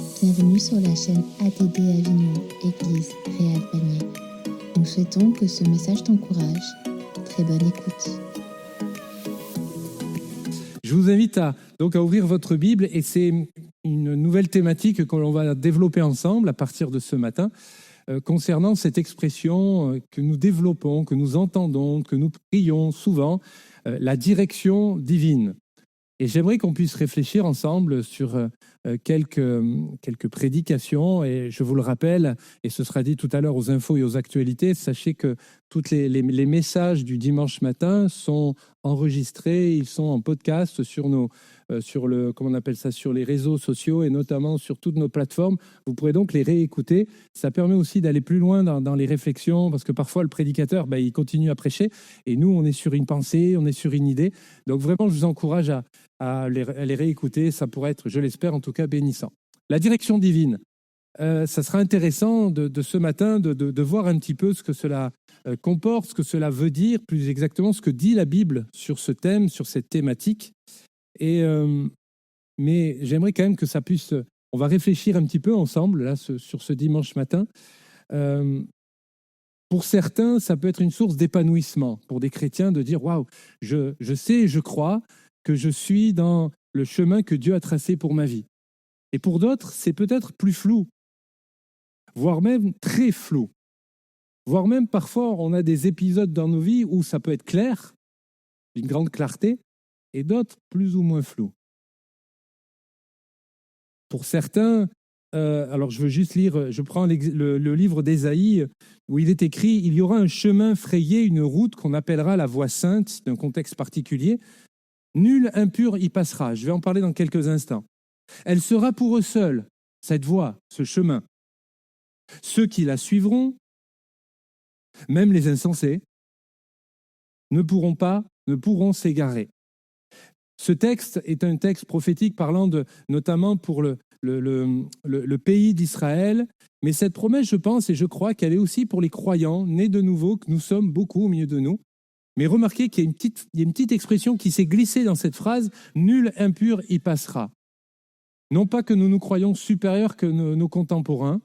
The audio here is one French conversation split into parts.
Bienvenue sur la chaîne ATD Avignon, Église Réal Panier. Nous souhaitons que ce message t'encourage. Très bonne écoute. Je vous invite à ouvrir votre Bible et c'est une nouvelle thématique que l'on va développer ensemble à partir de ce matin concernant cette expression que nous développons, que nous entendons, que nous prions souvent, la direction divine. Et j'aimerais qu'on puisse réfléchir ensemble sur quelques prédications. Et je vous le rappelle, et ce sera dit tout à l'heure aux infos et aux actualités, sachez que tous les messages du dimanche matin sont enregistrés, ils sont en podcast sur sur les réseaux sociaux et notamment sur toutes nos plateformes. Vous pourrez donc les réécouter. Ça permet aussi d'aller plus loin dans les réflexions parce que parfois le prédicateur, il continue à prêcher et nous, on est sur une pensée, on est sur une idée. Donc vraiment, je vous encourage à les réécouter. Ça pourrait être, je l'espère en tout cas, bénissant. La direction divine. Ça sera intéressant de ce matin de voir un petit peu ce que cela comporte, ce que cela veut dire, plus exactement ce que dit la Bible sur ce thème, sur cette thématique. Mais j'aimerais quand même que ça puisse... On va réfléchir un petit peu ensemble là, sur ce dimanche matin. Pour certains, ça peut être une source d'épanouissement pour des chrétiens de dire « Waouh, je sais et je crois que je suis dans le chemin que Dieu a tracé pour ma vie. » Et pour d'autres, c'est peut-être plus flou, voire même très flou. Voire même parfois, on a des épisodes dans nos vies où ça peut être clair, une grande clarté, et d'autres plus ou moins flous. Pour certains, alors je veux juste lire, je prends le livre d'Ésaïe où il est écrit « Il y aura un chemin frayé, une route qu'on appellera la voie sainte », d'un contexte particulier. « Nul impur y passera ». Je vais en parler dans quelques instants. « Elle sera pour eux seuls, cette voie, ce chemin. Ceux qui la suivront, même les insensés, ne pourront s'égarer. » Ce texte est un texte prophétique parlant notamment pour le pays d'Israël. Mais cette promesse, je pense et je crois qu'elle est aussi pour les croyants nés de nouveau, que nous sommes beaucoup au milieu de nous. Mais remarquez qu'il y a une petite expression qui s'est glissée dans cette phrase « Nul impur y passera ». Non pas que nous nous croyons supérieurs que nos contemporains,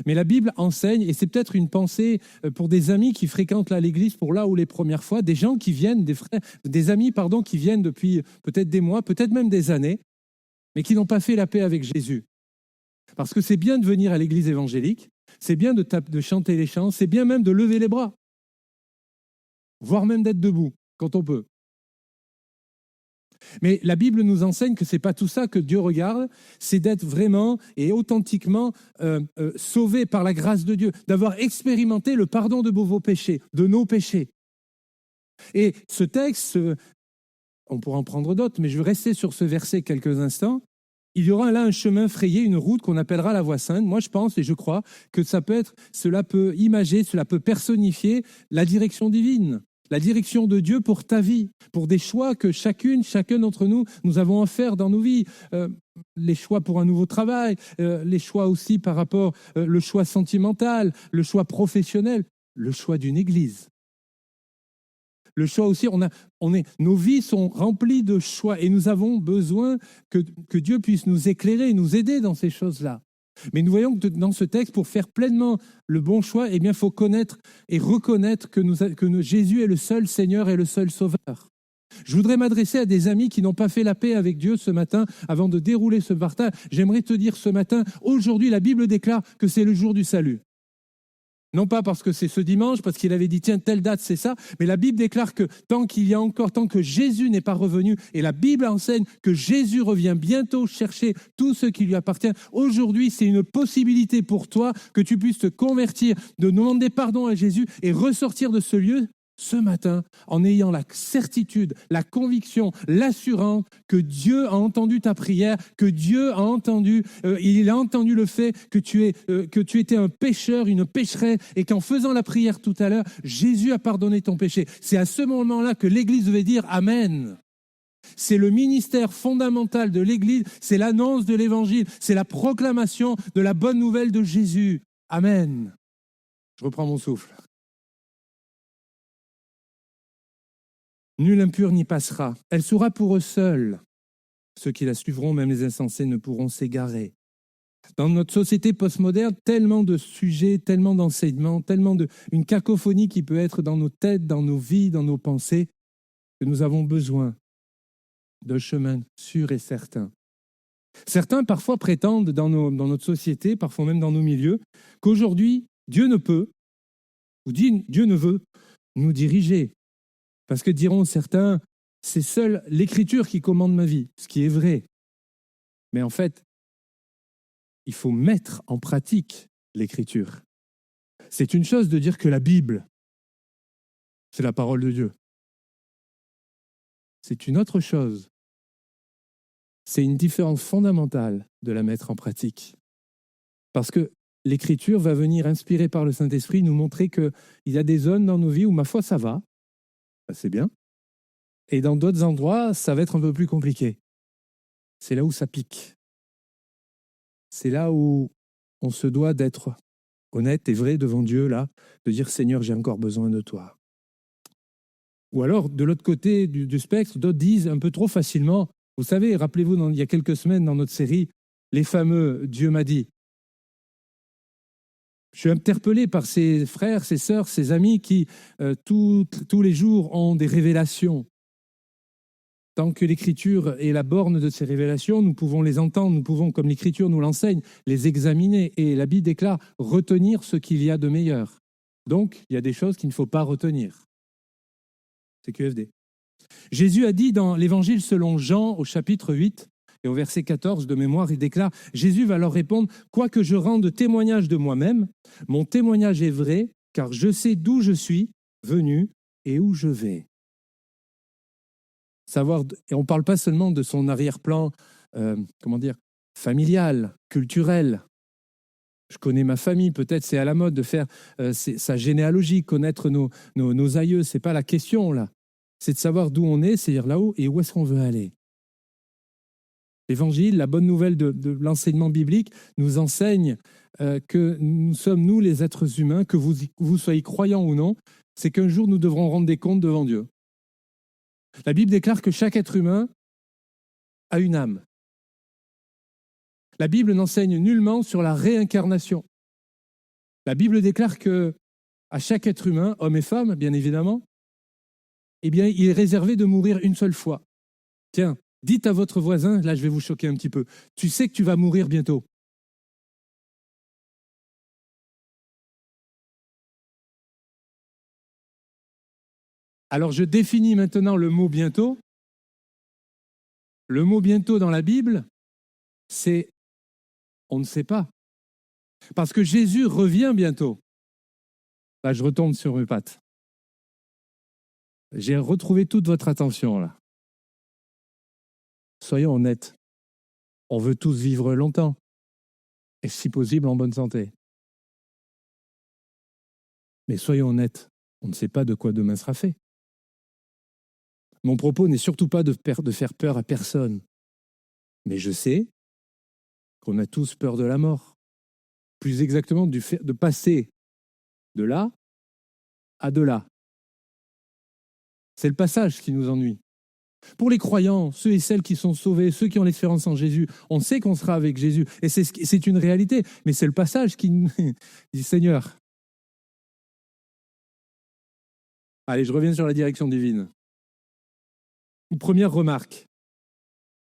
mais la Bible enseigne, et c'est peut-être une pensée pour des amis qui fréquentent là l'église pour là ou les premières fois, des gens qui viennent, des amis qui viennent depuis peut-être des mois, peut-être même des années, mais qui n'ont pas fait la paix avec Jésus. Parce que c'est bien de venir à l'église évangélique, c'est bien de chanter les chants, c'est bien même de lever les bras, voire même d'être debout quand on peut. Mais la Bible nous enseigne que ce n'est pas tout ça que Dieu regarde, c'est d'être vraiment et authentiquement sauvé par la grâce de Dieu, d'avoir expérimenté le pardon de vos péchés, de nos péchés. Et ce texte, on pourra en prendre d'autres, mais je vais rester sur ce verset quelques instants. Il y aura là un chemin frayé, une route qu'on appellera la voie sainte. Moi, je pense et je crois que cela peut imager, cela peut personnifier la direction divine. La direction de Dieu pour ta vie, pour des choix que chacun d'entre nous avons à faire dans nos vies. Les choix pour un nouveau travail, les choix aussi par rapport, le choix sentimental, le choix professionnel, le choix d'une église. Le choix aussi, nos vies sont remplies de choix et nous avons besoin que Dieu puisse nous éclairer, nous aider dans ces choses-là. Mais nous voyons que dans ce texte, pour faire pleinement le bon choix, il faut connaître et reconnaître que Jésus est le seul Seigneur et le seul Sauveur. Je voudrais m'adresser à des amis qui n'ont pas fait la paix avec Dieu ce matin avant de dérouler ce partage. J'aimerais te dire ce matin, aujourd'hui, la Bible déclare que c'est le jour du salut. Non pas parce que c'est ce dimanche, parce qu'il avait dit, tiens, telle date, c'est ça, mais la Bible déclare que tant que Jésus n'est pas revenu, et la Bible enseigne que Jésus revient bientôt chercher tout ce qui lui appartient, aujourd'hui, c'est une possibilité pour toi que tu puisses te convertir, de demander pardon à Jésus et ressortir de ce lieu ce matin en ayant la certitude, la conviction, l'assurance que Dieu a entendu ta prière, que Dieu a entendu, il a entendu le fait que tu étais un pécheur, une pécheresse et qu'en faisant la prière tout à l'heure, Jésus a pardonné ton péché. C'est à ce moment-là que l'Église devait dire Amen. C'est le ministère fondamental de l'Église, c'est l'annonce de l'Évangile, c'est la proclamation de la bonne nouvelle de Jésus. Amen. Je reprends mon souffle. Nul impur n'y passera. Elle sera pour eux seuls. Ceux qui la suivront, même les insensés, ne pourront s'égarer. Dans notre société postmoderne, tellement de sujets, tellement d'enseignements, une cacophonie qui peut être dans nos têtes, dans nos vies, dans nos pensées, que nous avons besoin de chemins sûrs et certains. Certains parfois prétendent dans notre société, parfois même dans nos milieux, qu'aujourd'hui, Dieu ne peut, ou Dieu ne veut nous diriger. Parce que diront certains, c'est seule l'Écriture qui commande ma vie, ce qui est vrai. Mais en fait, il faut mettre en pratique l'Écriture. C'est une chose de dire que la Bible, c'est la parole de Dieu. C'est une autre chose. C'est une différence fondamentale de la mettre en pratique. Parce que l'Écriture va venir, inspirée par le Saint-Esprit, nous montrer qu'il y a des zones dans nos vies où, ma foi, ça va. C'est bien. Et dans d'autres endroits, ça va être un peu plus compliqué. C'est là où ça pique. C'est là où on se doit d'être honnête et vrai devant Dieu, là, de dire « Seigneur, j'ai encore besoin de toi ». Ou alors, de l'autre côté du spectre, d'autres disent un peu trop facilement, vous savez, rappelez-vous, il y a quelques semaines dans notre série, les fameux « Dieu m'a dit ». Je suis interpellé par ces frères, ces sœurs, ces amis qui, tous les jours, ont des révélations. Tant que l'Écriture est la borne de ces révélations, nous pouvons les entendre, nous pouvons, comme l'Écriture nous l'enseigne, les examiner. Et la Bible déclare retenir ce qu'il y a de meilleur. Donc, il y a des choses qu'il ne faut pas retenir. C'est QFD. Jésus a dit dans l'Évangile selon Jean, au chapitre 8, et au verset 14 de mémoire, il déclare, Jésus va leur répondre, « Quoique je rende témoignage de moi-même, mon témoignage est vrai, car je sais d'où je suis venu et où je vais. » Savoir, et on ne parle pas seulement de son arrière-plan, familial, culturel. Je connais ma famille, peut-être c'est à la mode de faire sa généalogie, connaître nos aïeux, ce n'est pas la question là. C'est de savoir d'où on est, c'est-à-dire là-haut, et où est-ce qu'on veut aller. L'Évangile, la bonne nouvelle de l'enseignement biblique, nous enseigne que nous sommes, nous, les êtres humains, que vous soyez croyants ou non, c'est qu'un jour, nous devrons rendre des comptes devant Dieu. La Bible déclare que chaque être humain a une âme. La Bible n'enseigne nullement sur la réincarnation. La Bible déclare que à chaque être humain, homme et femme, bien évidemment, eh bien, il est réservé de mourir une seule fois. Tiens, dites à votre voisin, là je vais vous choquer un petit peu, tu sais que tu vas mourir bientôt. Alors je définis maintenant le mot bientôt. Le mot bientôt dans la Bible, c'est on ne sait pas. Parce que Jésus revient bientôt. Là, je retombe sur mes pattes. J'ai retrouvé toute votre attention là. Soyons honnêtes. On veut tous vivre longtemps. Et si possible, en bonne santé. Mais soyons honnêtes, on ne sait pas de quoi demain sera fait. Mon propos n'est surtout pas de faire peur à personne. Mais je sais qu'on a tous peur de la mort. Plus exactement, de passer de là à de là. C'est le passage qui nous ennuie. Pour les croyants, ceux et celles qui sont sauvés, ceux qui ont l'espérance en Jésus, on sait qu'on sera avec Jésus. Et c'est une réalité. Mais c'est le passage qui dit « Seigneur ». Allez, je reviens sur la direction divine. Une première remarque.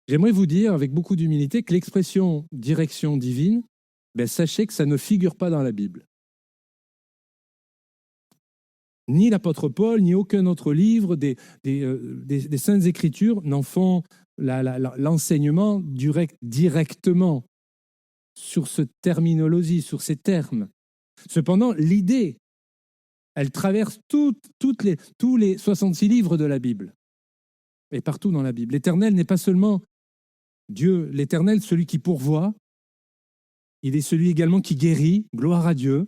J'aimerais vous dire, avec beaucoup d'humilité, que l'expression « direction divine », sachez que ça ne figure pas dans la Bible. Ni l'apôtre Paul, ni aucun autre livre des Saintes Écritures n'en font l'enseignement directement sur cette terminologie, sur ces termes. Cependant, l'idée, elle traverse tous les 66 livres de la Bible. Et partout dans la Bible. L'Éternel n'est pas seulement Dieu, l'Éternel, celui qui pourvoit, il est celui également qui guérit, gloire à Dieu.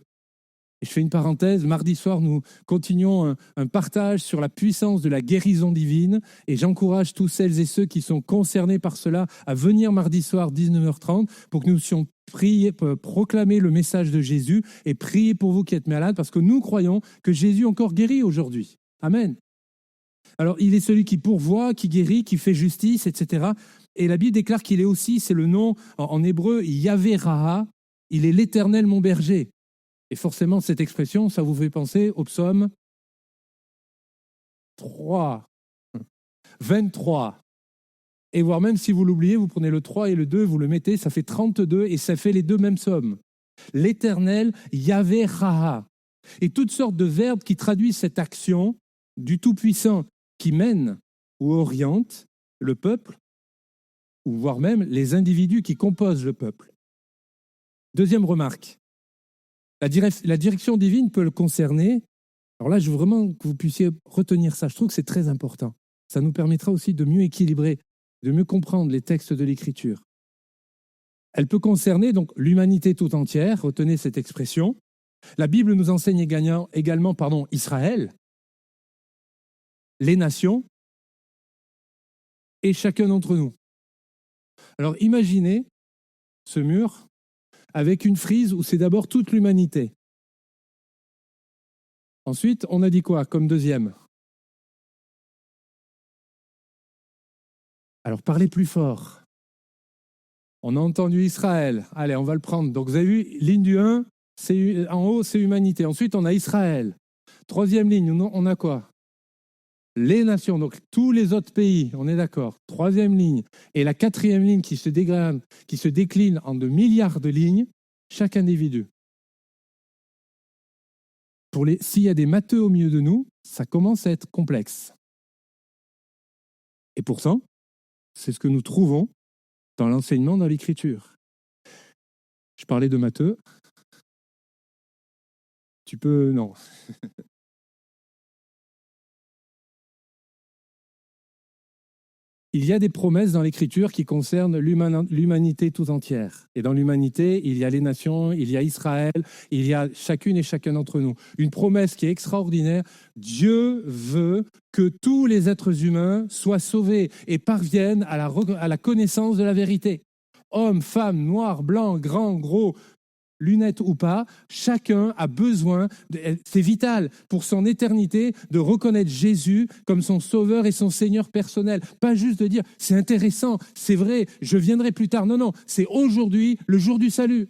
Et je fais une parenthèse, mardi soir, nous continuons un partage sur la puissance de la guérison divine et j'encourage tous celles et ceux qui sont concernés par cela à venir mardi soir 19h30 pour que nous puissions prier, proclamer le message de Jésus et prier pour vous qui êtes malades parce que nous croyons que Jésus encore guérit aujourd'hui. Amen. Alors, il est celui qui pourvoit, qui guérit, qui fait justice, etc. Et la Bible déclare qu'il est aussi, c'est le nom en hébreu, Yahvé Raha, il est l'Éternel mon berger. Et forcément, cette expression, ça vous fait penser au psaume 3, 23. Et voire même si vous l'oubliez, vous prenez le 3 et le 2, vous le mettez, ça fait 32 et ça fait les deux mêmes sommes. L'Éternel, Yahvé Raha. Et toutes sortes de verbes qui traduisent cette action du Tout-Puissant qui mène ou oriente le peuple, ou voire même les individus qui composent le peuple. Deuxième remarque, la direction divine peut le concerner. Alors là, je veux vraiment que vous puissiez retenir ça. Je trouve que c'est très important. Ça nous permettra aussi de mieux équilibrer, de mieux comprendre les textes de l'Écriture. Elle peut concerner donc l'humanité tout entière, retenez cette expression. La Bible nous enseigne également Israël, les nations et chacun d'entre nous. Alors imaginez ce mur avec une frise où c'est d'abord toute l'humanité. Ensuite, on a dit quoi comme deuxième? Alors parlez plus fort. On a entendu Israël. Allez, on va le prendre. Donc vous avez vu, ligne du 1, en haut, c'est humanité. Ensuite, on a Israël. Troisième ligne, on a quoi? Les nations, donc tous les autres pays, on est d'accord. Troisième ligne. Et la quatrième ligne qui se décline en de milliards de lignes, chaque individu. S'il y a des matheux au milieu de nous, ça commence à être complexe. Et pourtant, c'est ce que nous trouvons dans l'enseignement dans l'Écriture. Je parlais de matheux. Tu peux... Non. Il y a des promesses dans l'Écriture qui concernent l'humanité tout entière. Et dans l'humanité, il y a les nations, il y a Israël, il y a chacune et chacun d'entre nous. Une promesse qui est extraordinaire. Dieu veut que tous les êtres humains soient sauvés et parviennent à la connaissance de la vérité. Hommes, femmes, noirs, blancs, grands, gros, lunettes ou pas, chacun a besoin, c'est vital pour son éternité, de reconnaître Jésus comme son sauveur et son Seigneur personnel. Pas juste de dire, c'est intéressant, c'est vrai, je viendrai plus tard. Non, c'est aujourd'hui le jour du salut.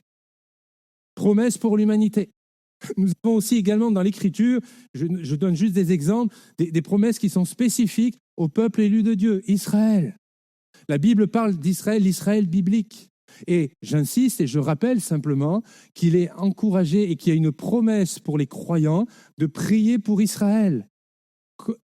Promesse pour l'humanité. Nous avons aussi également dans l'Écriture, je donne juste des exemples, des promesses qui sont spécifiques au peuple élu de Dieu, Israël. La Bible parle d'Israël, l'Israël biblique. Et j'insiste et je rappelle simplement qu'il est encouragé et qu'il y a une promesse pour les croyants de prier pour Israël.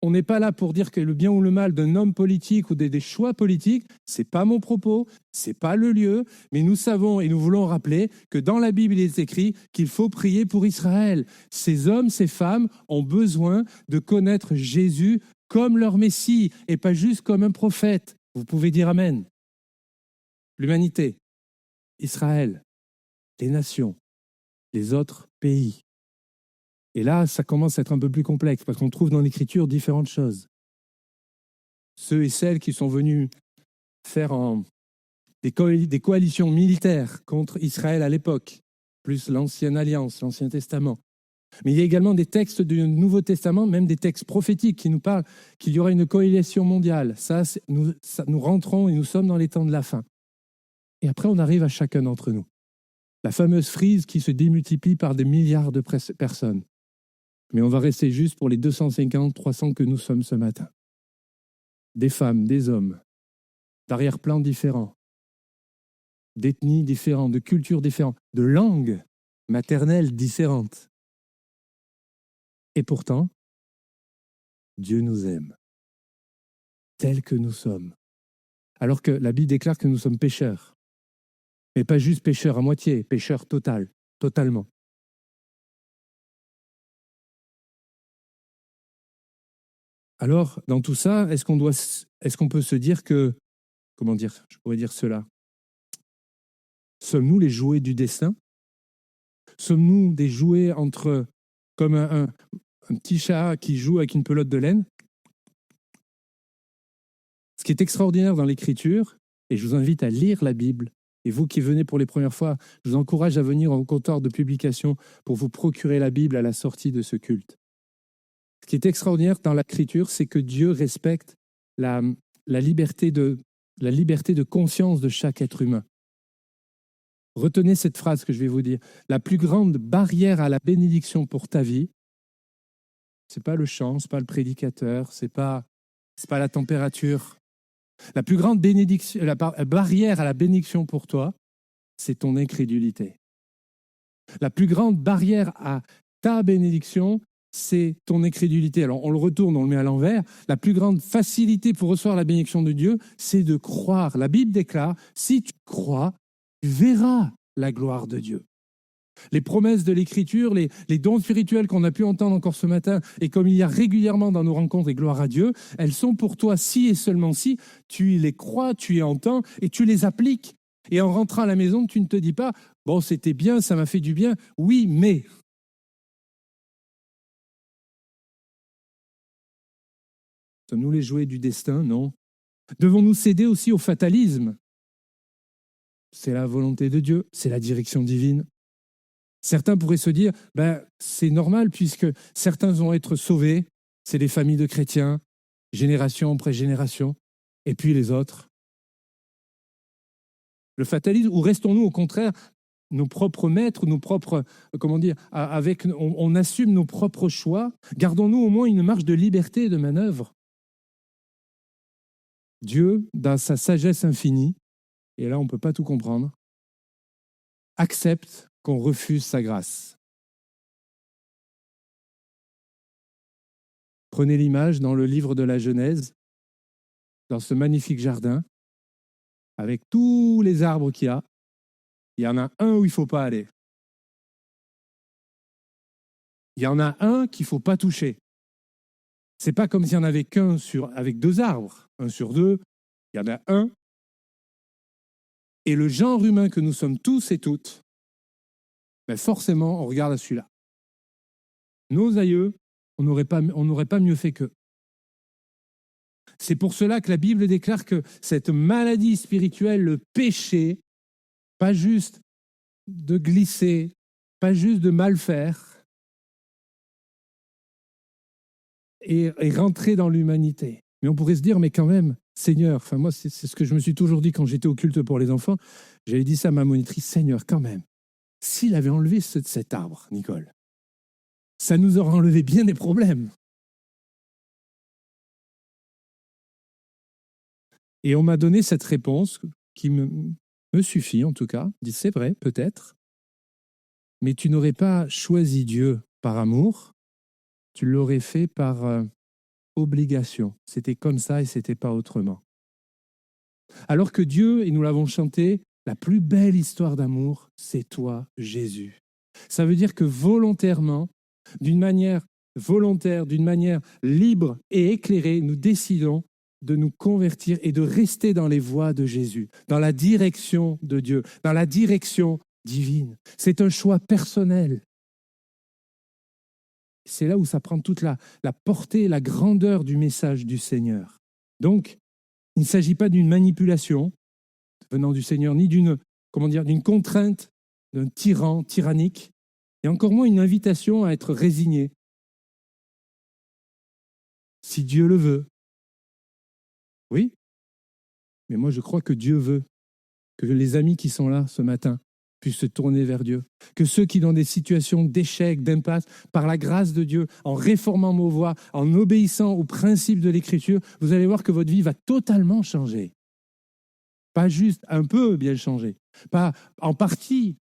On n'est pas là pour dire que le bien ou le mal d'un homme politique ou des choix politiques, ce n'est pas mon propos, ce n'est pas le lieu, mais nous savons et nous voulons rappeler que dans la Bible, il est écrit qu'il faut prier pour Israël. Ces hommes, ces femmes ont besoin de connaître Jésus comme leur Messie et pas juste comme un prophète. Vous pouvez dire Amen. L'humanité. Israël, les nations, les autres pays. Et là, ça commence à être un peu plus complexe parce qu'on trouve dans l'Écriture différentes choses. Ceux et celles qui sont venus faire des coalitions militaires contre Israël à l'époque, plus l'Ancienne Alliance, l'Ancien Testament. Mais il y a également des textes du Nouveau Testament, même des textes prophétiques qui nous parlent qu'il y aura une coalition mondiale. Nous rentrons et nous sommes dans les temps de la fin. Et après, on arrive à chacun d'entre nous. La fameuse frise qui se démultiplie par des milliards de personnes. Mais on va rester juste pour les 250, 300 que nous sommes ce matin. Des femmes, des hommes, d'arrière-plans différents, d'ethnies différentes, de cultures différentes, de langues maternelles différentes. Et pourtant, Dieu nous aime, tels que nous sommes. Alors que la Bible déclare que nous sommes pécheurs. Mais pas juste pécheur à moitié, pécheur totalement. Alors, dans tout ça, est-ce qu'on peut se dire que, comment dire, je pourrais dire cela, sommes-nous les jouets du destin? Sommes-nous des jouets comme un petit chat qui joue avec une pelote de laine? Ce qui est extraordinaire dans l'Écriture, et je vous invite à lire la Bible, et vous qui venez pour les premières fois, je vous encourage à venir au comptoir de publication pour vous procurer la Bible à la sortie de ce culte. Ce qui est extraordinaire dans l'Écriture, c'est que Dieu respecte la liberté la liberté de conscience de chaque être humain. Retenez cette phrase que je vais vous dire. La plus grande barrière à la bénédiction pour ta vie, ce n'est pas le chant, ce n'est pas le prédicateur, ce n'est pas la température. La plus grande barrière à la bénédiction pour toi, c'est ton incrédulité. La plus grande barrière à ta bénédiction, c'est ton incrédulité. Alors on le retourne, on le met à l'envers. La plus grande facilité pour recevoir la bénédiction de Dieu, c'est de croire. La Bible déclare, si tu crois, tu verras la gloire de Dieu. Les promesses de l'Écriture, les dons spirituels qu'on a pu entendre encore ce matin, et comme il y a régulièrement dans nos rencontres, et gloire à Dieu, elles sont pour toi si et seulement si tu les crois, tu les entends et tu les appliques. Et en rentrant à la maison, tu ne te dis pas « bon, c'était bien, ça m'a fait du bien, oui, mais… » Sommes-nous les jouets du destin? Non. Devons-nous céder aussi au fatalisme? C'est la volonté de Dieu, c'est la direction divine. Certains pourraient se dire, c'est normal puisque certains vont être sauvés, c'est des familles de chrétiens, génération après génération, et puis les autres. Le fatalisme, ou restons-nous au contraire nos propres maîtres, nos propres, on assume nos propres choix, gardons-nous au moins une marge de liberté et de manœuvre. Dieu, dans sa sagesse infinie, et là on ne peut pas tout comprendre, accepte qu'on refuse sa grâce. Prenez l'image dans le livre de la Genèse, dans ce magnifique jardin, avec tous les arbres qu'il y a, il y en a un où il ne faut pas aller. Il y en a un qu'il ne faut pas toucher. Ce n'est pas comme s'il n'y en avait qu'un avec 2 arbres, 1 sur 2, il y en a un. Et le genre humain que nous sommes tous et toutes, forcément, on regarde à celui-là. Nos aïeux, on n'aurait pas mieux fait qu'eux. C'est pour cela que la Bible déclare que cette maladie spirituelle, le péché, pas juste de glisser, pas juste de mal faire, est rentrée dans l'humanité. Mais on pourrait se dire, mais quand même, Seigneur, moi c'est ce que je me suis toujours dit quand j'étais au culte pour les enfants, j'avais dit ça à ma monitrice, Seigneur, quand même, s'il avait enlevé cet arbre, Nicole, ça nous aurait enlevé bien des problèmes. Et on m'a donné cette réponse qui me suffit en tout cas, dit c'est vrai, peut-être, mais tu n'aurais pas choisi Dieu par amour, tu l'aurais fait par obligation. C'était comme ça et c'était pas autrement. Alors que Dieu, et nous l'avons chanté, la plus belle histoire d'amour, c'est toi, Jésus. Ça veut dire que volontairement, d'une manière volontaire, d'une manière libre et éclairée, nous décidons de nous convertir et de rester dans les voies de Jésus, dans la direction de Dieu, dans la direction divine. C'est un choix personnel. C'est là où ça prend toute la portée, la grandeur du message du Seigneur. Donc, il ne s'agit pas d'une manipulation venant du Seigneur, ni d'une contrainte d'un tyran, tyrannique, et encore moins une invitation à être résigné. Si Dieu le veut. Oui, mais moi je crois que Dieu veut que les amis qui sont là ce matin puissent se tourner vers Dieu, que ceux qui dans des situations d'échec, d'impasse, par la grâce de Dieu, en réformant vos voies, en obéissant aux principes de l'Écriture, vous allez voir que votre vie va totalement changer. Pas juste un peu bien changer, pas en partie,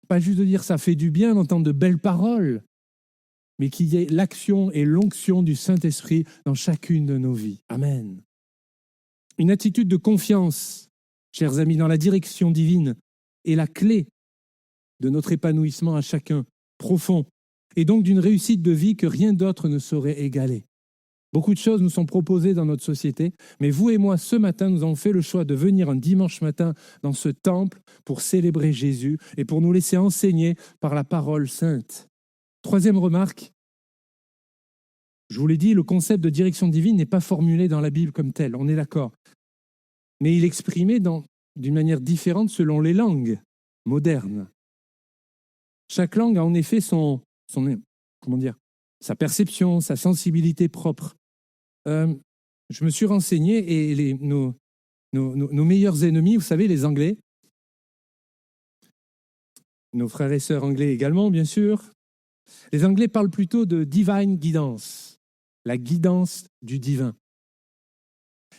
pas juste de dire ça fait du bien d'entendre de belles paroles, mais qu'il y ait l'action et l'onction du Saint-Esprit dans chacune de nos vies. Amen. Une attitude de confiance, chers amis, dans la direction divine est la clé de notre épanouissement à chacun, profond, et donc d'une réussite de vie que rien d'autre ne saurait égaler. Beaucoup de choses nous sont proposées dans notre société, mais vous et moi, ce matin, nous avons fait le choix de venir un dimanche matin dans ce temple pour célébrer Jésus et pour nous laisser enseigner par la parole sainte. Troisième remarque, je vous l'ai dit, le concept de direction divine n'est pas formulé dans la Bible comme tel, on est d'accord. Mais il est exprimé d'une manière différente selon les langues modernes. Chaque langue a en effet sa perception, sa sensibilité propre. Je me suis renseigné et nos nos meilleurs ennemis, vous savez, les Anglais, nos frères et sœurs anglais également, bien sûr. Les Anglais parlent plutôt de divine guidance, la guidance du divin.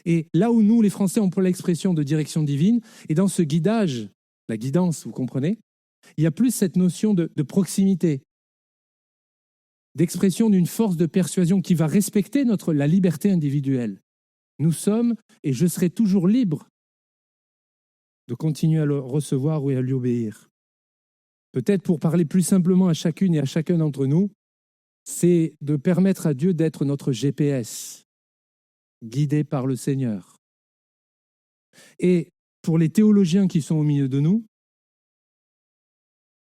Et là où nous, les Français, on prend l'expression de direction divine, et dans ce guidage, la guidance, vous comprenez, il y a plus cette notion de proximité, d'expression d'une force de persuasion qui va respecter la liberté individuelle. Nous sommes, et je serai toujours libre de continuer à le recevoir ou à lui obéir. Peut-être pour parler plus simplement à chacune et à chacun d'entre nous, c'est de permettre à Dieu d'être notre GPS, guidé par le Seigneur. Et pour les théologiens qui sont au milieu de nous,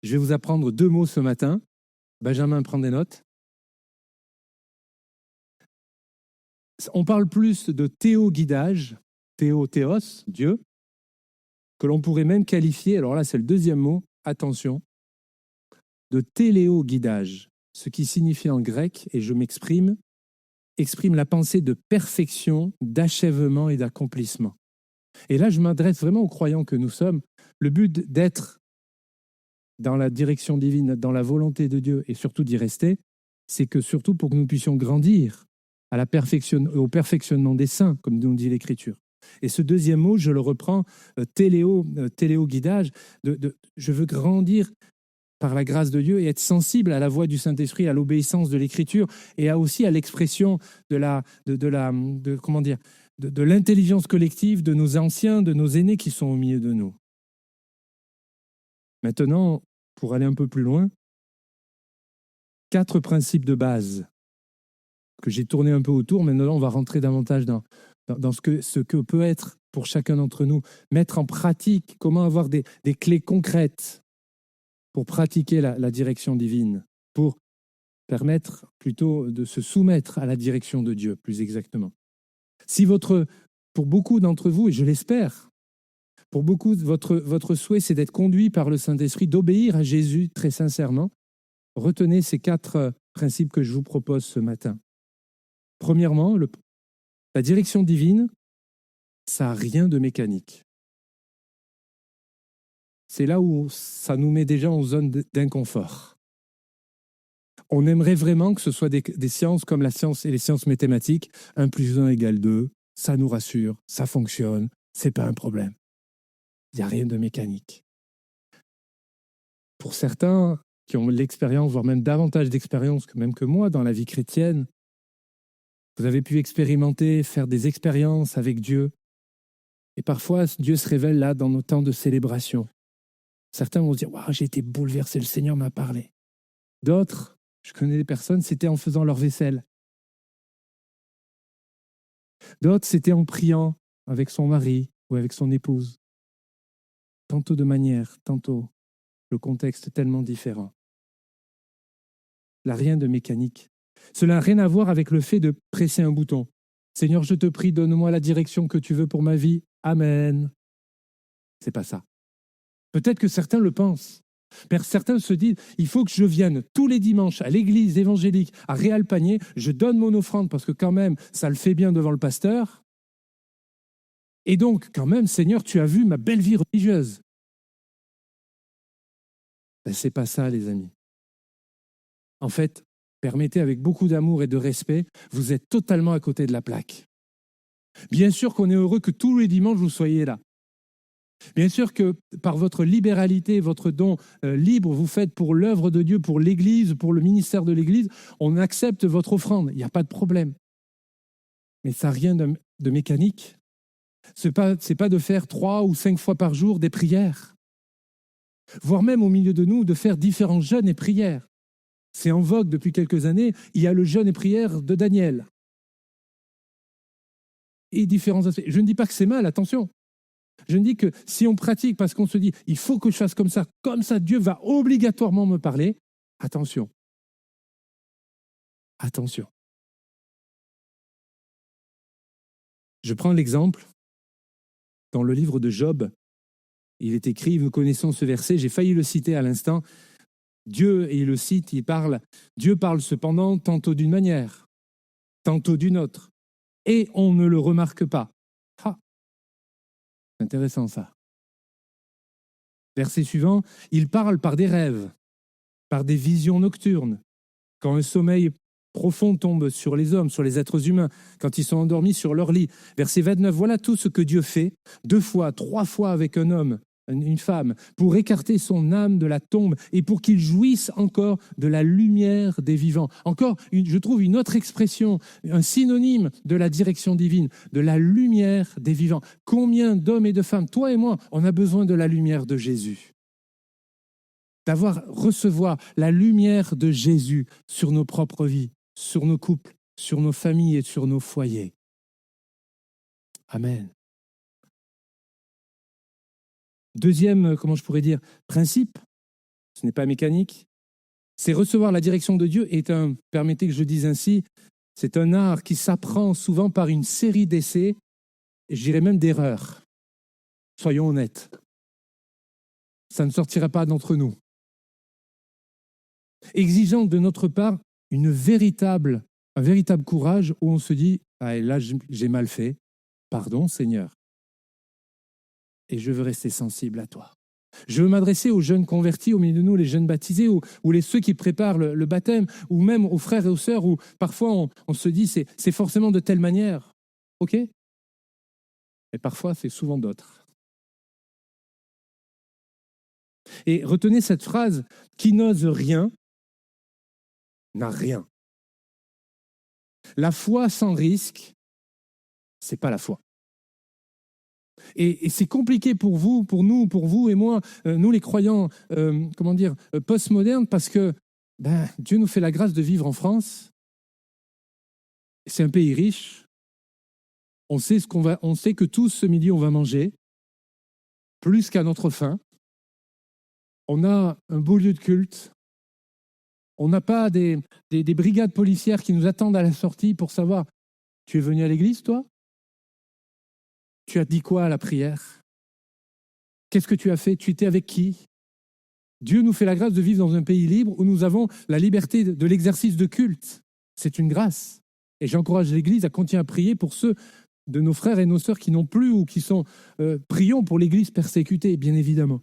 je vais vous apprendre 2 mots ce matin. Benjamin prend des notes. On parle plus de théo-guidage, théos, Dieu, que l'on pourrait même qualifier, alors là c'est le 2e mot, attention, de téléo-guidage, ce qui signifie en grec, et je exprime la pensée de perfection, d'achèvement et d'accomplissement. Et là, je m'adresse vraiment aux croyants que nous sommes. Le but d'être dans la direction divine, dans la volonté de Dieu, et surtout d'y rester, c'est que surtout pour que nous puissions grandir au perfectionnement des saints, comme nous dit l'Écriture. Et ce 2e mot, je le reprends, téléo-guidage, je veux grandir par la grâce de Dieu et être sensible à la voix du Saint-Esprit, à l'obéissance de l'Écriture et aussi à l'expression de l'intelligence collective de nos anciens, de nos aînés qui sont au milieu de nous. Maintenant, pour aller un peu plus loin, 4 principes de base que j'ai tourné un peu autour. Maintenant, on va rentrer davantage dans ce que peut être pour chacun d'entre nous, mettre en pratique, comment avoir des clés concrètes pour pratiquer la direction divine, pour permettre plutôt de se soumettre à la direction de Dieu, plus exactement. Si pour beaucoup d'entre vous, et je l'espère, pour beaucoup, votre souhait, c'est d'être conduit par le Saint-Esprit, d'obéir à Jésus très sincèrement, retenez ces 4 principes que je vous propose ce matin. Premièrement, la direction divine, ça n'a rien de mécanique. C'est là où ça nous met déjà en zone d'inconfort. On aimerait vraiment que ce soit des sciences comme la science et les sciences mathématiques, 1 + 1 = 2, ça nous rassure, ça fonctionne, c'est pas un problème. Il n'y a rien de mécanique. Pour certains qui ont l'expérience, voire même davantage d'expérience que moi dans la vie chrétienne, vous avez pu expérimenter, faire des expériences avec Dieu. Et parfois, Dieu se révèle là dans nos temps de célébration. Certains vont se dire « Waouh, j'ai été bouleversé, le Seigneur m'a parlé ». D'autres, je connais des personnes, c'était en faisant leur vaisselle. D'autres, c'était en priant avec son mari ou avec son épouse. Tantôt de manière, tantôt le contexte tellement différent. Là, rien de mécanique. Cela n'a rien à voir avec le fait de presser un bouton. Seigneur, je te prie, donne-moi la direction que tu veux pour ma vie. Amen. C'est pas ça. Peut-être que certains le pensent. Certains se disent, il faut que je vienne tous les dimanches à l'église évangélique, à Réal-Panier, je donne mon offrande parce que quand même, ça le fait bien devant le pasteur. Et donc, quand même, Seigneur, tu as vu ma belle vie religieuse. Ben, c'est pas ça, les amis. En fait, permettez avec beaucoup d'amour et de respect, vous êtes totalement à côté de la plaque. Bien sûr qu'on est heureux que tous les dimanches vous soyez là. Bien sûr que par votre libéralité, votre don libre, vous faites pour l'œuvre de Dieu, pour l'Église, pour le ministère de l'Église, on accepte votre offrande, il n'y a pas de problème. Mais ça n'a rien de mécanique. C'est pas de faire 3 ou 5 fois par jour des prières, voire même au milieu de nous, de faire différents jeûnes et prières. C'est en vogue depuis quelques années, il y a le jeûne et prière de Daniel. Et différents aspects. Je ne dis pas que c'est mal, attention. Je ne dis que si on pratique parce qu'on se dit il faut que je fasse comme ça, Dieu va obligatoirement me parler, attention. Attention. Je prends l'exemple dans le livre de Job. Il est écrit, nous connaissons ce verset, j'ai failli le citer à l'instant. Dieu, et il le cite, Dieu parle cependant tantôt d'une manière, tantôt d'une autre, et on ne le remarque pas. C'est intéressant ça. Verset suivant, il parle par des rêves, par des visions nocturnes. Quand un sommeil profond tombe sur les hommes, sur les êtres humains, quand ils sont endormis sur leur lit. Verset 29, voilà tout ce que Dieu fait, 2 fois, 3 fois avec un homme, une femme, pour écarter son âme de la tombe et pour qu'il jouisse encore de la lumière des vivants. Encore, je trouve une autre expression, un synonyme de la direction divine, de la lumière des vivants. Combien d'hommes et de femmes, toi et moi, on a besoin de la lumière de Jésus? Recevoir la lumière de Jésus sur nos propres vies, sur nos couples, sur nos familles et sur nos foyers. Amen. Deuxième, principe, ce n'est pas mécanique, c'est recevoir la direction de Dieu permettez que je dise ainsi, c'est un art qui s'apprend souvent par une série d'essais, et je dirais même d'erreurs. Soyons honnêtes. Ça ne sortira pas d'entre nous. Exigeant de notre part un véritable courage où on se dit « Ah, là, j'ai mal fait. Pardon, Seigneur. Et je veux rester sensible à toi. » Je veux m'adresser aux jeunes convertis, au milieu de nous, les jeunes baptisés, ou ceux qui préparent le baptême, ou même aux frères et aux sœurs, où parfois on se dit c'est forcément de telle manière. OK ? Et parfois, c'est souvent d'autres. Et retenez cette phrase, qui n'ose rien, n'a rien. La foi sans risque, c'est pas la foi. Et c'est compliqué pour vous, pour nous, pour vous et moi, nous les croyants, postmodernes, parce que Dieu nous fait la grâce de vivre en France. C'est un pays riche. On sait que tous ce midi on va manger, plus qu'à notre faim. On a un beau lieu de culte. On n'a pas des brigades policières qui nous attendent à la sortie pour savoir, tu es venu à l'église, toi ? Tu as dit quoi à la prière ? Qu'est-ce que tu as fait ? Tu étais avec qui ? Dieu nous fait la grâce de vivre dans un pays libre où nous avons la liberté de l'exercice de culte. C'est une grâce. Et j'encourage l'Église à continuer à prier pour ceux de nos frères et nos sœurs qui n'ont plus ou qui sont... prions pour l'Église persécutée, bien évidemment.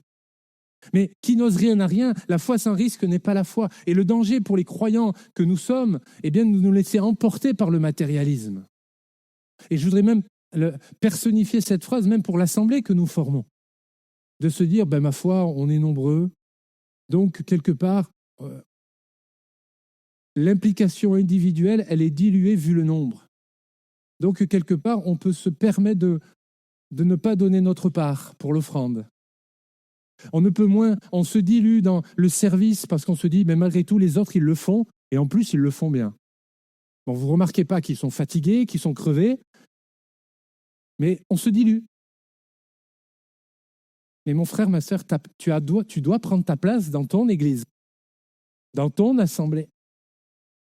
Mais qui n'ose rien n'a rien, la foi sans risque n'est pas la foi. Et le danger pour les croyants que nous sommes, de nous laisser emporter par le matérialisme. Et je voudrais même personnifier cette phrase, même pour l'assemblée que nous formons. De se dire, ma foi, on est nombreux, donc quelque part, l'implication individuelle, elle est diluée vu le nombre. Donc quelque part, on peut se permettre de ne pas donner notre part pour l'offrande. On se dilue dans le service parce qu'on se dit, mais malgré tout, les autres, ils le font, et en plus, ils le font bien. Bon, vous ne remarquez pas qu'ils sont fatigués, qu'ils sont crevés, mais on se dilue. Mais mon frère, ma sœur, tu dois prendre ta place dans ton église, dans ton assemblée.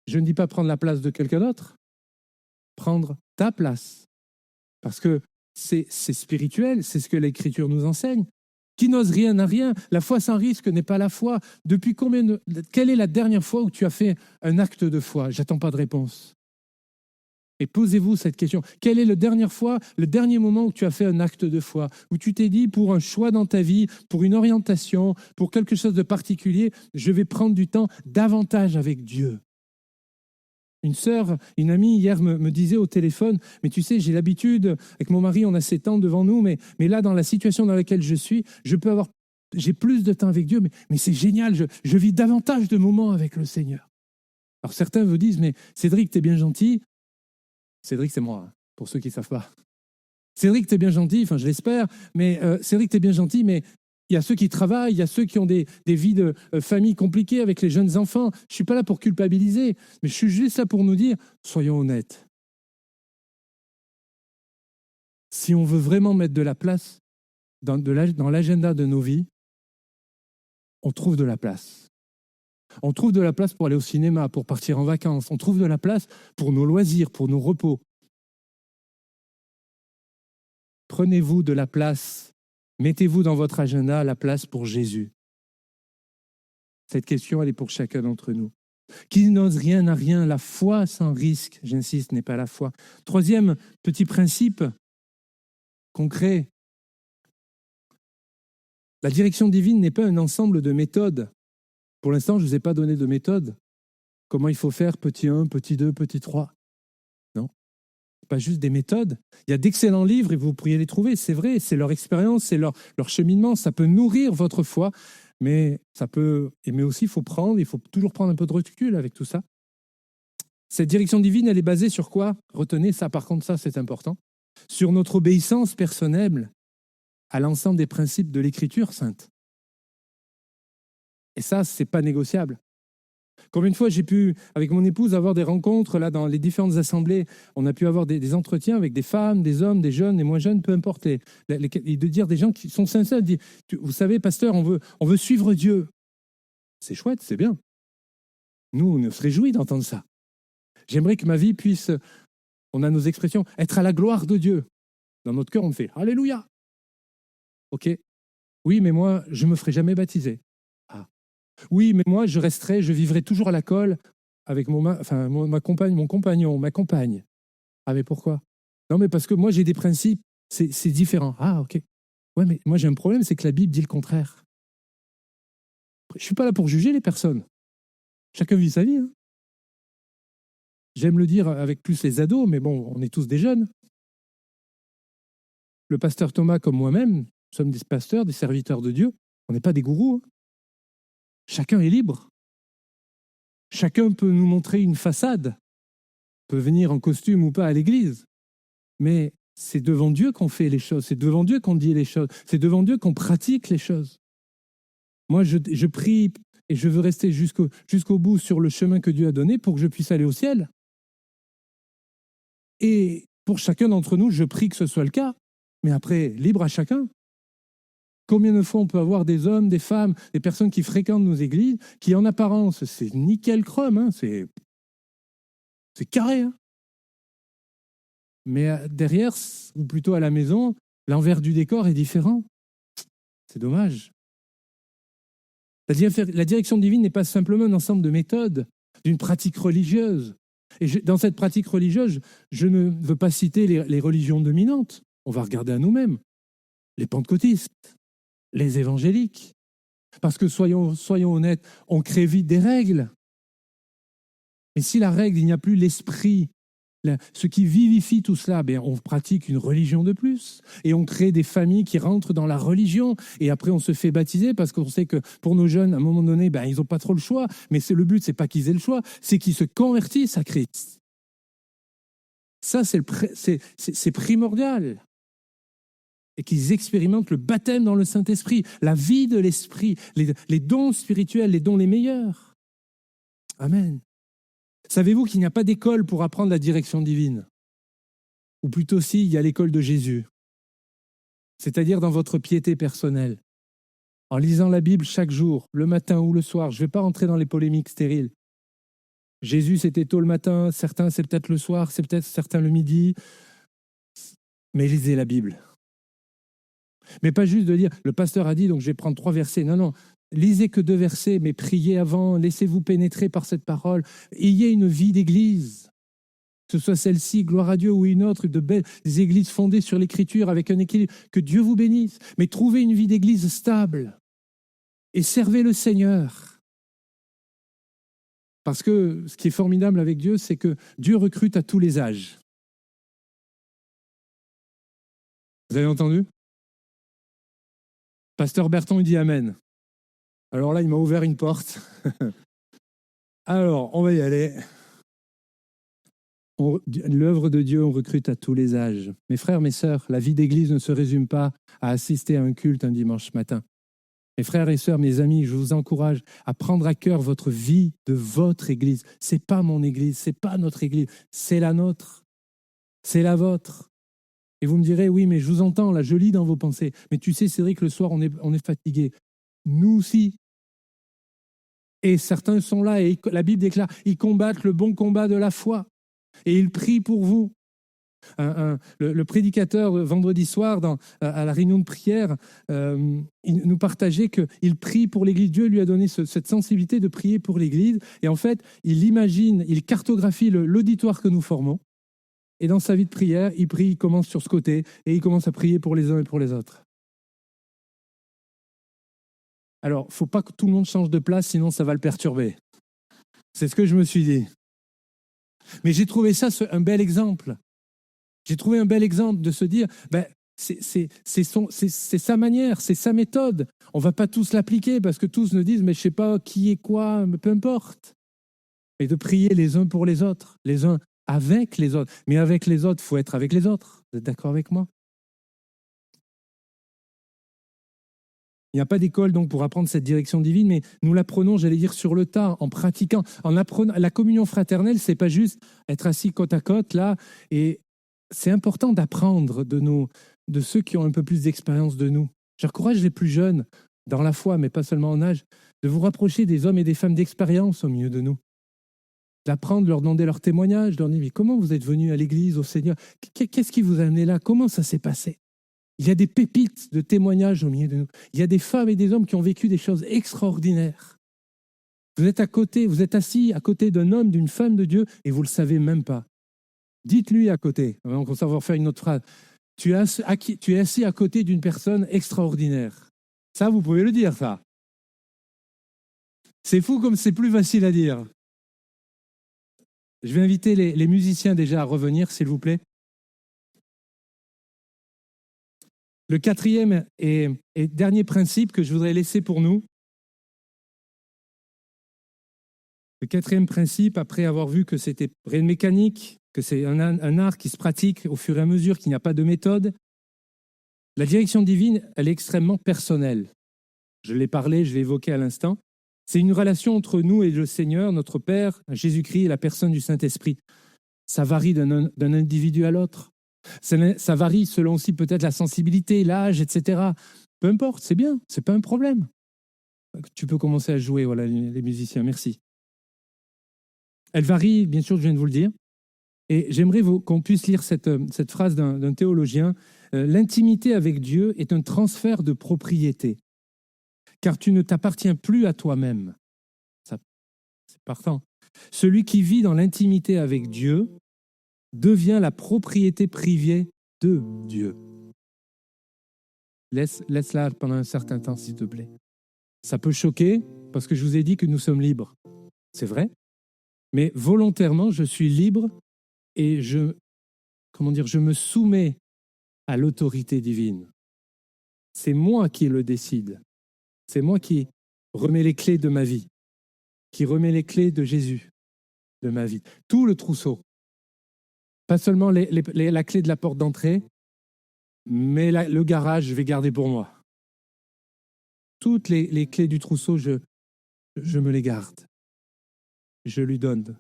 Je ne dis pas prendre la place de quelqu'un d'autre, prendre ta place. Parce que c'est spirituel, c'est ce que l'Écriture nous enseigne. Qui n'ose rien n'a rien. La foi sans risque n'est pas la foi. Quelle est la dernière fois où tu as fait un acte de foi ? J'attends pas de réponse. Et posez-vous cette question. Quelle est le dernier moment où tu as fait un acte de foi, où tu t'es dit pour un choix dans ta vie, pour une orientation, pour quelque chose de particulier, je vais prendre du temps davantage avec Dieu. Une sœur, une amie hier me disait au téléphone, mais tu sais, j'ai l'habitude, avec mon mari, on a 7 ans devant nous, mais là, dans la situation dans laquelle je suis, j'ai plus de temps avec Dieu, mais c'est génial, je vis davantage de moments avec le Seigneur. Alors certains vous disent, mais Cédric, t'es bien gentil. Cédric, c'est moi, pour ceux qui ne savent pas. Cédric, t'es bien gentil, enfin je l'espère, mais Cédric, t'es bien gentil, mais il y a ceux qui travaillent, il y a ceux qui ont des vies de famille compliquées avec les jeunes enfants. Je ne suis pas là pour culpabiliser, mais je suis juste là pour nous dire, soyons honnêtes. Si on veut vraiment mettre de la place dans l'agenda de nos vies, on trouve de la place. On trouve de la place pour aller au cinéma, pour partir en vacances. On trouve de la place pour nos loisirs, pour nos repos. Prenez-vous de la place. Mettez-vous dans votre agenda la place pour Jésus. Cette question, elle est pour chacun d'entre nous. Qui n'ose rien n'a rien. La foi sans risque, j'insiste, n'est pas la foi. Troisième petit principe concret. La direction divine n'est pas un ensemble de méthodes. Pour l'instant, je ne vous ai pas donné de méthode. Comment il faut faire petit 1, petit 2, petit 3. Non, pas juste des méthodes. Il y a d'excellents livres et vous pourriez les trouver, c'est vrai, c'est leur expérience, c'est leur cheminement, ça peut nourrir votre foi, mais aussi il faut toujours prendre un peu de recul avec tout ça. Cette direction divine, elle est basée sur quoi? Retenez ça, par contre, ça c'est important. Sur notre obéissance personnelle à l'ensemble des principes de l'Écriture sainte. Et ça, c'est pas négociable. Combien de fois j'ai pu, avec mon épouse, avoir des rencontres là dans les différentes assemblées, on a pu avoir des entretiens avec des femmes, des hommes, des jeunes, des moins jeunes, peu importe, et de dire des gens qui sont sincères, de dire, vous savez, pasteur, on veut suivre Dieu. C'est chouette, c'est bien. Nous, on se réjouit d'entendre ça. J'aimerais que ma vie puisse, on a nos expressions, être à la gloire de Dieu. Dans notre cœur, on fait « Alléluia ». Ok. Oui, mais moi, je ne me ferai jamais baptiser. Ah. Oui, mais moi, je vivrai toujours à la colle avec ma compagne, mon compagnon, ma compagne. Ah, mais pourquoi? Non, mais parce que moi, j'ai des principes, c'est différent. Ah, ok. Ouais, mais moi, j'ai un problème, c'est que la Bible dit le contraire. Je ne suis pas là pour juger les personnes. Chacun vit sa vie. Hein. J'aime le dire avec plus les ados, mais bon, on est tous des jeunes. Le pasteur Thomas, comme moi-même, nous sommes des pasteurs, des serviteurs de Dieu. On n'est pas des gourous. Hein. Chacun est libre. Chacun peut nous montrer une façade, peut venir en costume ou pas à l'église. Mais c'est devant Dieu qu'on fait les choses, c'est devant Dieu qu'on dit les choses, c'est devant Dieu qu'on pratique les choses. Moi, je prie et je veux rester jusqu'au bout sur le chemin que Dieu a donné pour que je puisse aller au ciel. Et pour chacun d'entre nous, je prie que ce soit le cas. Mais après, libre à chacun. Combien de fois on peut avoir des hommes, des femmes, des personnes qui fréquentent nos églises, qui en apparence, c'est nickel chrome, hein, c'est carré. Hein. Mais derrière, ou plutôt à la maison, l'envers du décor est différent. C'est dommage. La direction divine n'est pas simplement un ensemble de méthodes, d'une pratique religieuse. Et dans cette pratique religieuse, je ne veux pas citer les religions dominantes. On va regarder à nous-mêmes. Les pentecôtistes, les évangéliques. Parce que soyons honnêtes, on crée vite des règles. Et si la règle, il n'y a plus l'esprit, ce qui vivifie tout cela, on pratique une religion de plus. Et on crée des familles qui rentrent dans la religion. Et après, on se fait baptiser parce qu'on sait que pour nos jeunes, à un moment donné, ils n'ont pas trop le choix. Mais le but, ce n'est pas qu'ils aient le choix, c'est qu'ils se convertissent à Christ. Ça, c'est primordial. Et qu'ils expérimentent le baptême dans le Saint-Esprit, la vie de l'Esprit, les dons spirituels, les dons les meilleurs. Amen. Savez-vous qu'il n'y a pas d'école pour apprendre la direction divine? Ou plutôt si, il y a l'école de Jésus. C'est-à-dire dans votre piété personnelle. En lisant la Bible chaque jour, le matin ou le soir. Je ne vais pas rentrer dans les polémiques stériles. Jésus, c'était tôt le matin, certains, c'est peut-être le soir, c'est peut-être certains le midi. Mais lisez la Bible. Mais pas juste de dire, le pasteur a dit, donc je vais prendre 3 versets. Non. Lisez que 2 versets, mais priez avant, laissez-vous pénétrer par cette parole. Ayez une vie d'église. Que ce soit celle-ci, gloire à Dieu, ou une autre, des églises fondées sur l'écriture avec un équilibre. Que Dieu vous bénisse. Mais trouvez une vie d'église stable et servez le Seigneur. Parce que ce qui est formidable avec Dieu, c'est que Dieu recrute à tous les âges. Vous avez entendu? Pasteur Berton, il dit Amen. Alors là, il m'a ouvert une porte. Alors, on va y aller. L'œuvre de Dieu, on recrute à tous les âges. Mes frères, mes sœurs, la vie d'église ne se résume pas à assister à un culte un dimanche matin. Mes frères et sœurs, mes amis, je vous encourage à prendre à cœur votre vie de votre église. Ce n'est pas mon église, ce n'est pas notre église, c'est la nôtre, c'est la vôtre. Et vous me direz, oui, mais je vous entends, là, je lis dans vos pensées. Mais tu sais, Cédric, le soir, on est fatigué. Nous aussi. Et certains sont là, et la Bible déclare, ils combattent le bon combat de la foi. Et ils prient pour vous. Le prédicateur, vendredi soir, à la réunion de prière, il nous partageait qu'il prie pour l'Église. Dieu lui a donné cette sensibilité de prier pour l'Église. Et en fait, il cartographie l'auditoire que nous formons. Et dans sa vie de prière, il prie, il commence sur ce côté et il commence à prier pour les uns et pour les autres. Alors, il ne faut pas que tout le monde change de place, sinon ça va le perturber. C'est ce que je me suis dit. Mais j'ai trouvé ça un bel exemple. J'ai trouvé un bel exemple de se dire, c'est sa manière, c'est sa méthode. On ne va pas tous l'appliquer parce que tous nous disent, mais je ne sais pas qui est quoi, peu importe. Mais de prier les uns pour les autres, les uns avec les autres. Mais avec les autres, il faut être avec les autres. Vous êtes d'accord avec moi? Il n'y a pas d'école donc pour apprendre cette direction divine, mais nous l'apprenons, j'allais dire, sur le tas, en pratiquant, en apprenant. La communion fraternelle, c'est pas juste être assis côte à côte là, et c'est important d'apprendre de ceux qui ont un peu plus d'expérience de nous. J'encourage les plus jeunes dans la foi, mais pas seulement en âge, de vous rapprocher des hommes et des femmes d'expérience au milieu de nous, d'apprendre, leur demander leur témoignage, de leur dire mais comment vous êtes venus à l'église, au Seigneur, qu'est-ce qui vous a amené là, comment ça s'est passé? Il y a des pépites de témoignages au milieu de nous. Il y a des femmes et des hommes qui ont vécu des choses extraordinaires. Vous êtes assis à côté d'un homme, d'une femme de Dieu, et vous ne le savez même pas. Dites-lui à côté, on va savoir faire une autre phrase. Tu es assis à côté d'une personne extraordinaire. Ça, vous pouvez le dire, ça. C'est fou comme c'est plus facile à dire. Je vais inviter les musiciens déjà à revenir, s'il vous plaît. Le quatrième et dernier principe que je voudrais laisser pour nous. Le quatrième principe, après avoir vu que c'était rien de mécanique, que c'est un art qui se pratique au fur et à mesure, qu'il n'y a pas de méthode, la direction divine, elle est extrêmement personnelle. Je l'ai parlé, je l'ai évoqué à l'instant. C'est une relation entre nous et le Seigneur, notre Père, Jésus-Christ et la personne du Saint-Esprit. Ça varie d'un individu à l'autre. Ça varie selon aussi peut-être la sensibilité, l'âge, etc. Peu importe, c'est bien, c'est pas un problème. Tu peux commencer à jouer, voilà, les musiciens, merci. Elle varie, bien sûr, je viens de vous le dire. Et j'aimerais qu'on puisse lire cette phrase d'un théologien. L'intimité avec Dieu est un transfert de propriété, car tu ne t'appartiens plus à toi-même. Ça, c'est partant. Celui qui vit dans l'intimité avec Dieu devient la propriété privée de Dieu. Laisse-la pendant un certain temps, s'il te plaît. Ça peut choquer, parce que je vous ai dit que nous sommes libres. C'est vrai, mais volontairement, je suis libre et je me soumets à l'autorité divine. C'est moi qui le décide. C'est moi qui remets les clés de ma vie, qui remets les clés de Jésus, de ma vie. Tout le trousseau. Pas seulement la clé de la porte d'entrée, mais le garage, je vais garder pour moi. Toutes les clés du trousseau, je me les garde. Je lui donne.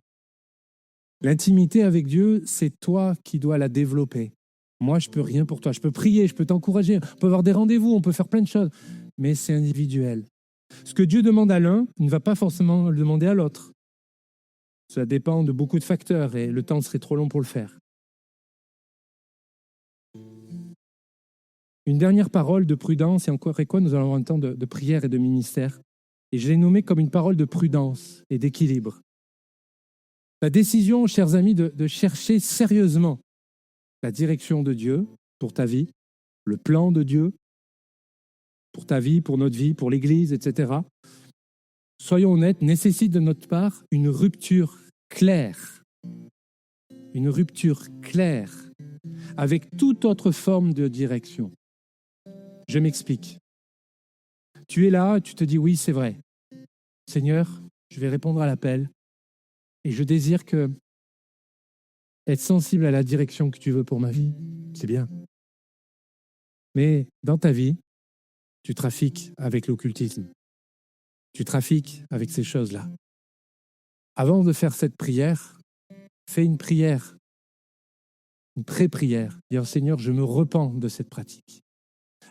L'intimité avec Dieu, c'est toi qui dois la développer. Moi, je ne peux rien pour toi. Je peux prier, je peux t'encourager, on peut avoir des rendez-vous, on peut faire plein de choses, mais c'est individuel. Ce que Dieu demande à l'un, il ne va pas forcément le demander à l'autre. Ça dépend de beaucoup de facteurs et le temps serait trop long pour le faire. Une dernière parole de prudence, et encore et quoi, nous allons avoir un temps de prière et de ministère. Et je l'ai nommé comme une parole de prudence et d'équilibre. La décision, chers amis, de chercher sérieusement la direction de Dieu pour ta vie, le plan de Dieu pour ta vie, pour notre vie, pour l'Église, etc. Soyons honnêtes, nécessite de notre part une rupture claire. Une rupture claire avec toute autre forme de direction. Je m'explique. Tu es là, tu te dis oui, c'est vrai. Seigneur, je vais répondre à l'appel et je désire être sensible à la direction que tu veux pour ma vie. C'est bien. Mais dans ta vie, tu trafiques avec l'occultisme. Tu trafiques avec ces choses-là. Avant de faire cette prière, fais une prière, une pré-prière. Dis, Seigneur, je me repens de cette pratique.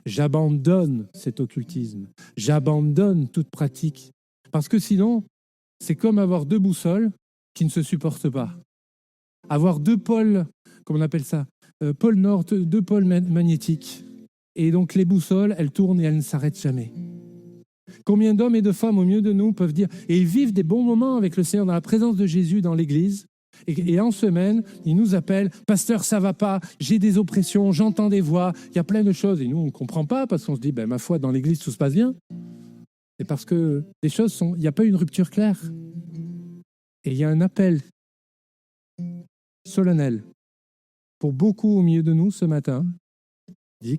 J'abandonne cet occultisme. J'abandonne toute pratique. Parce que sinon, c'est comme avoir deux boussoles qui ne se supportent pas. Avoir deux pôles, comment on appelle ça, pôle nord, deux pôles magnétiques. Et donc les boussoles, elles tournent et elles ne s'arrêtent jamais. Combien d'hommes et de femmes au milieu de nous peuvent dire, et ils vivent des bons moments avec le Seigneur dans la présence de Jésus dans l'église, et en semaine, ils nous appellent, pasteur, ça va pas, j'ai des oppressions, j'entends des voix, il y a plein de choses. Et nous, on ne comprend pas parce qu'on se dit, ma foi, dans l'église, tout se passe bien. C'est parce que les choses sont... Il n'y a pas une rupture claire. Et il y a un appel solennel pour beaucoup au milieu de nous ce matin,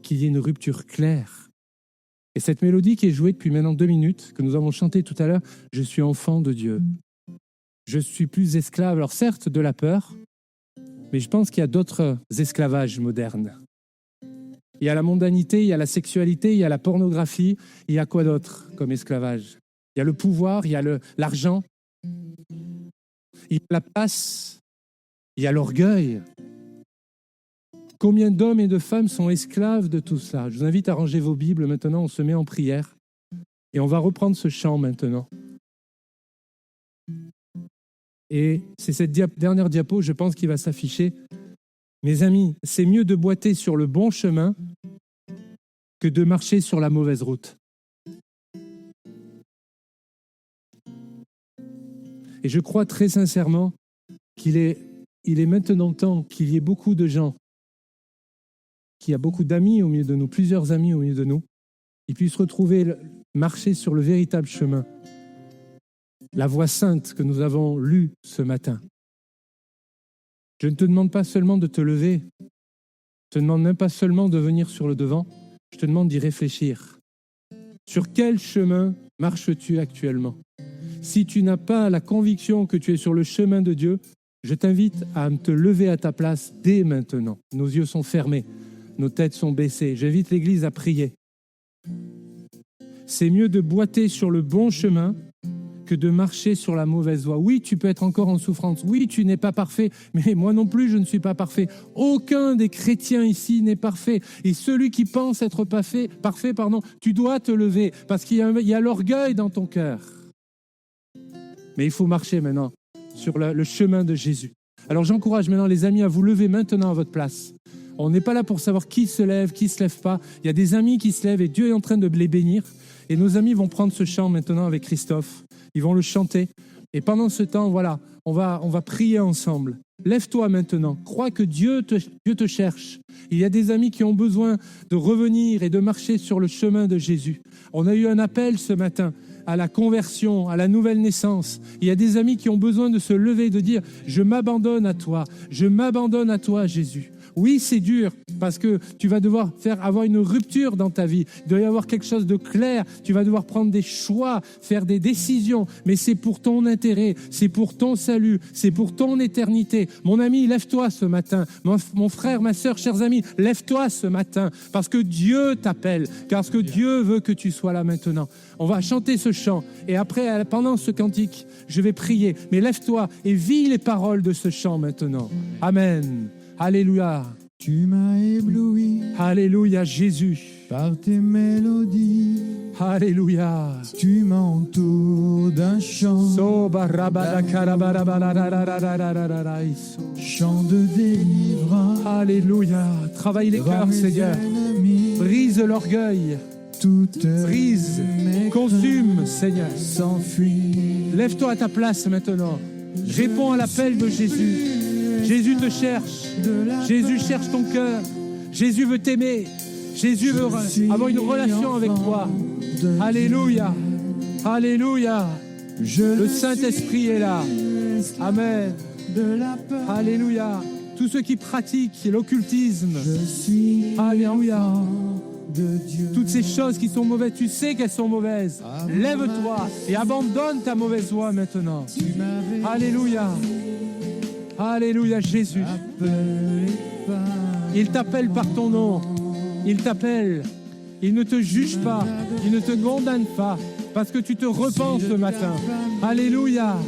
qu'il y ait une rupture claire. Et cette mélodie qui est jouée depuis maintenant 2 minutes, que nous avons chantée tout à l'heure, « Je suis enfant de Dieu ». Je suis plus esclave, alors certes, de la peur, mais je pense qu'il y a d'autres esclavages modernes. Il y a la mondanité, il y a la sexualité, il y a la pornographie, il y a quoi d'autre comme esclavage? Il y a le pouvoir, il y a l'argent, il y a la place, il y a l'orgueil. Combien d'hommes et de femmes sont esclaves de tout cela? Je vous invite à ranger vos Bibles maintenant, on se met en prière et on va reprendre ce chant maintenant. Et c'est cette dernière diapo, je pense, qui va s'afficher. Mes amis, c'est mieux de boiter sur le bon chemin que de marcher sur la mauvaise route. Et je crois très sincèrement qu'il est maintenant temps qu'il y ait beaucoup de gens, qu'il y a beaucoup d'amis au milieu de nous, plusieurs amis au milieu de nous, qui puissent marcher sur le véritable chemin. La voie sainte que nous avons lue ce matin. Je ne te demande pas seulement de te lever, je ne te demande même pas seulement de venir sur le devant, je te demande d'y réfléchir. Sur quel chemin marches-tu actuellement? Si tu n'as pas la conviction que tu es sur le chemin de Dieu, je t'invite à te lever à ta place dès maintenant. Nos yeux sont fermés, nos têtes sont baissées. J'invite l'Église à prier. C'est mieux de boiter sur le bon chemin que de marcher sur la mauvaise voie. Oui, tu peux être encore en souffrance. Oui, tu n'es pas parfait, mais moi non plus, je ne suis pas parfait. Aucun des chrétiens ici n'est parfait. Et celui qui pense être parfait, tu dois te lever parce qu'il y a l'orgueil dans ton cœur. Mais il faut marcher maintenant sur le chemin de Jésus. Alors j'encourage maintenant les amis à vous lever maintenant à votre place. On n'est pas là pour savoir qui se lève, qui ne se lève pas. Il y a des amis qui se lèvent et Dieu est en train de les bénir. Et nos amis vont prendre ce chant maintenant avec Christophe. Ils vont le chanter. Et pendant ce temps, voilà, on va prier ensemble. Lève-toi maintenant. Crois que Dieu te cherche. Il y a des amis qui ont besoin de revenir et de marcher sur le chemin de Jésus. On a eu un appel ce matin à la conversion, à la nouvelle naissance. Il y a des amis qui ont besoin de se lever, de dire « Je m'abandonne à toi. Je m'abandonne à toi, Jésus. » Oui, c'est dur parce que tu vas devoir avoir une rupture dans ta vie. Il doit y avoir quelque chose de clair. Tu vas devoir prendre des choix, faire des décisions. Mais c'est pour ton intérêt, c'est pour ton salut, c'est pour ton éternité. Mon ami, lève-toi ce matin. Mon frère, ma sœur, chers amis, lève-toi ce matin parce que Dieu t'appelle, parce que Dieu veut que tu sois là maintenant. On va chanter ce chant et après, pendant ce cantique, je vais prier. Mais lève-toi et vis les paroles de ce chant maintenant. Amen. Alléluia. Tu m'as ébloui. Alléluia, Jésus. Par tes mélodies. Alléluia. Tu m'entoures d'un chant. Chant de délivrance. Alléluia. Travaille les cœurs, Seigneur. Brise l'orgueil. Brise, consume, Seigneur. S'enfuit. Lève-toi à ta place maintenant. Réponds à l'appel de Jésus. Jésus te cherche. Jésus cherche ton cœur. Jésus veut t'aimer. Jésus veut avoir une relation avec toi. Alléluia. Alléluia. Le Saint-Esprit est là. Amen. Alléluia. Tous ceux qui pratiquent l'occultisme. Alléluia. Toutes ces choses qui sont mauvaises, tu sais qu'elles sont mauvaises. Lève-toi et abandonne ta mauvaise voie maintenant. Alléluia. Alléluia, Jésus. Il t'appelle par ton nom. Il t'appelle. Il ne te juge pas. Il ne te condamne pas. Parce que tu te repens ce matin. Alléluia.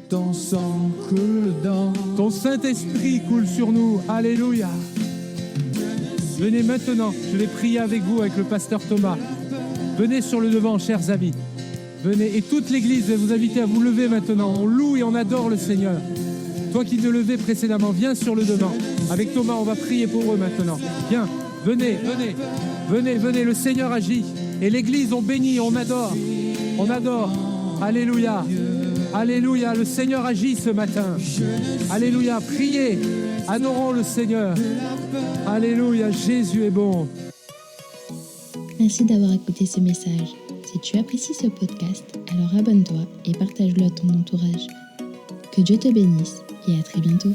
Ton sang coule dans. Ton Saint-Esprit coule sur nous. Alléluia. Venez maintenant. Je vais prier avec vous, avec le pasteur Thomas. Venez sur le devant, chers amis. Venez. Et toute l'Église va vous inviter à vous lever maintenant. On loue et on adore le Seigneur. Toi qui te levais précédemment, viens sur le devant. Avec Thomas, on va prier pour eux maintenant. Viens, venez, venez, venez, venez. Le Seigneur agit. Et l'Église, on bénit, on adore. On adore. Alléluia. Alléluia. Le Seigneur agit ce matin. Alléluia. Priez. Adorons le Seigneur. Alléluia. Jésus est bon. Merci d'avoir écouté ce message. Si tu apprécies ce podcast, alors abonne-toi et partage-le à ton entourage. Que Dieu te bénisse et à très bientôt.